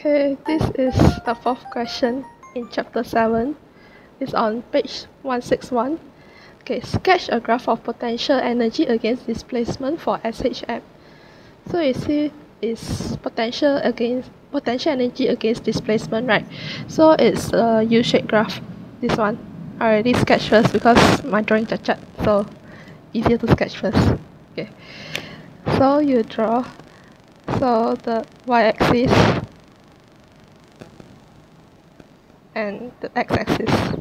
Okay, this is the fourth question in chapter 7. It's on page 161. Okay, sketch a graph of potential energy against displacement for SHM. So you see it's potential energy against displacement, right? So it's a U-shaped graph. This one. I already sketched first because my drawing cacat, so easier to sketch first. Okay. So you draw the y-axis and the x-axis.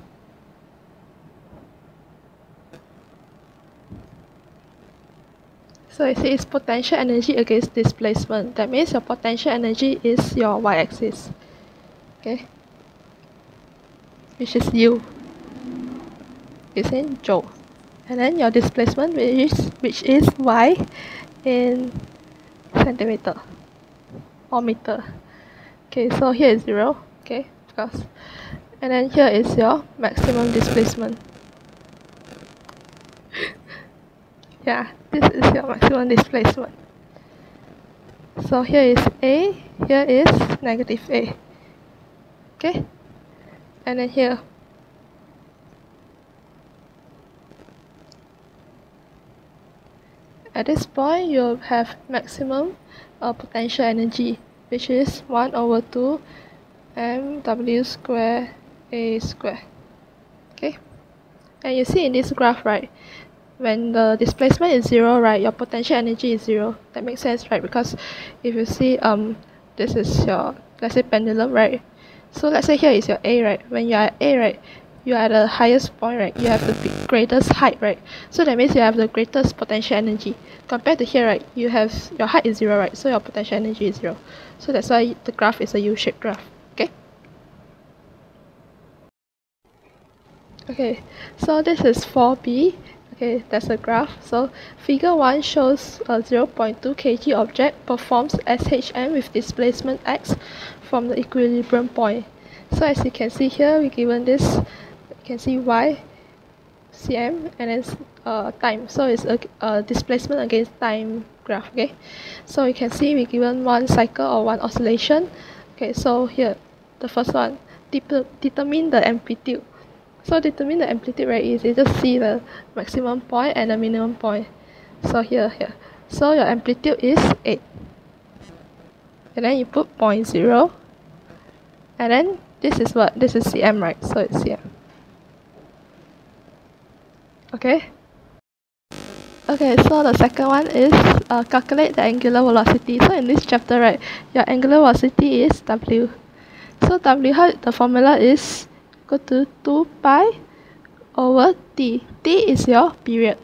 So you see it's potential energy against displacement. That means your potential energy is your y-axis. Okay? Which is u. It's in joule. And then your displacement which is y in centimeter or meter. Okay, so here is 0, okay, of course. And then here is your maximum displacement. Yeah, this is your maximum displacement. So here is A, here is negative A. Okay? And then here. At this point, you'll have maximum potential energy, which is 1 over 2 mw square A square. Okay? And you see in this graph, right? When the displacement is 0, right, your potential energy is 0. That makes sense, right? Because if you see this is your, let's say, pendulum, right? So let's say here is your A, right? When you are at A, right, you are at the highest point, right? You have the greatest height, right? So that means you have the greatest potential energy. Compared to here, right, you have your height is 0, right? So your potential energy is 0. So that's why the graph is a U-shaped graph. Okay? Okay, so this is 4b. Okay, that's a graph. So figure 1 shows a 0.2 kg object performs SHM with displacement x from the equilibrium point. So as you can see here, we given this, you can see y, cm, and then time. So it's a displacement against time graph. Okay, so you can see we given one cycle or one oscillation. Okay, so here, the first one, determine the amplitude. So determine the amplitude very easy. Just see the maximum point and the minimum point. So here. So your amplitude is 8. And then you put 0.0. And then this is what? This is cm, right? So it's cm. Okay? Okay, so the second one is calculate the angular velocity. So in this chapter, right, your angular velocity is w. So w, the formula is equal to 2 pi over t. T is your period.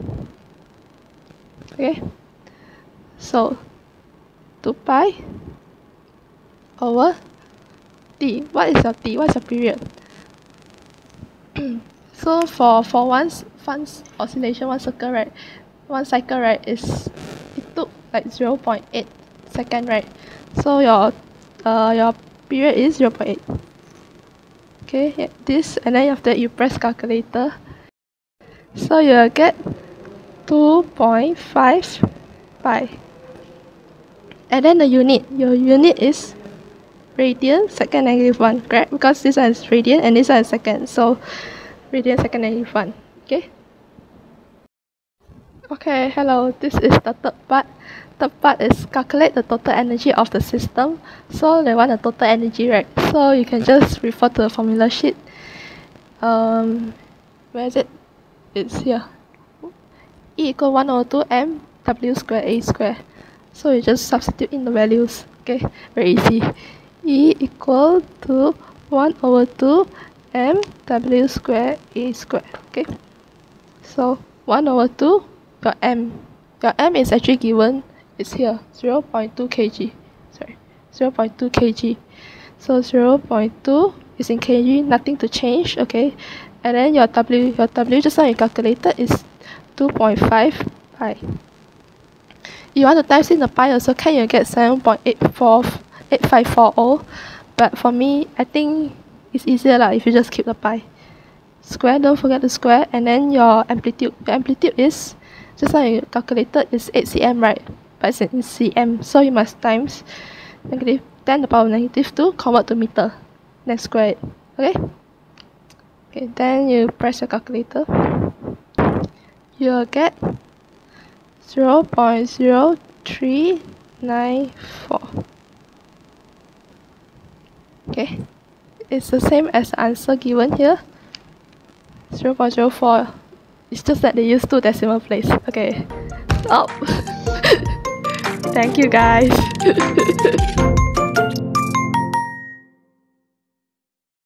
Okay, so 2 pi over t. What is your t? What is your period? So for one oscillation, one circle, right, one cycle, right, it took like 0.8 second, right? So your period is 0.8. Okay, yeah, this, and then after that you press calculator. So you'll get 2.5 pi. And then the unit, your unit is radian second negative 1, correct? Because this one is radian and this one is second. So radian second negative 1. Okay? Okay, hello, this is the third part. Third part is calculate the total energy of the system. So they want the total energy, right? So you can just refer to the formula sheet. Where is it? It's here. E equal 1 over 2 m w square A square. So you just substitute in the values. Okay, very easy. E equal to 1 over 2 m w square A square. Okay, so 1 over 2, your m. Your m is actually given, it's here, 0.2 kg. Sorry, 0.2 kg. So 0.2 is in kg, nothing to change, okay? And then your w just now you calculated is 2.5 pi. You want to type in the pi also, can you get 7.8540? But for me, I think it's easier if you just keep the pi. Square, don't forget the square, and then your amplitude. Your amplitude is, just now you calculated, is 8 cm, right? But it's in cm, so you must times negative 10 to the power of -2, convert to meter, then square it. Okay, then you press your calculator. You'll get 0.0394. Okay, it's the same as the answer given here, 0.04. It's just that they use 2 decimal places. Okay. Oh. Thank you guys.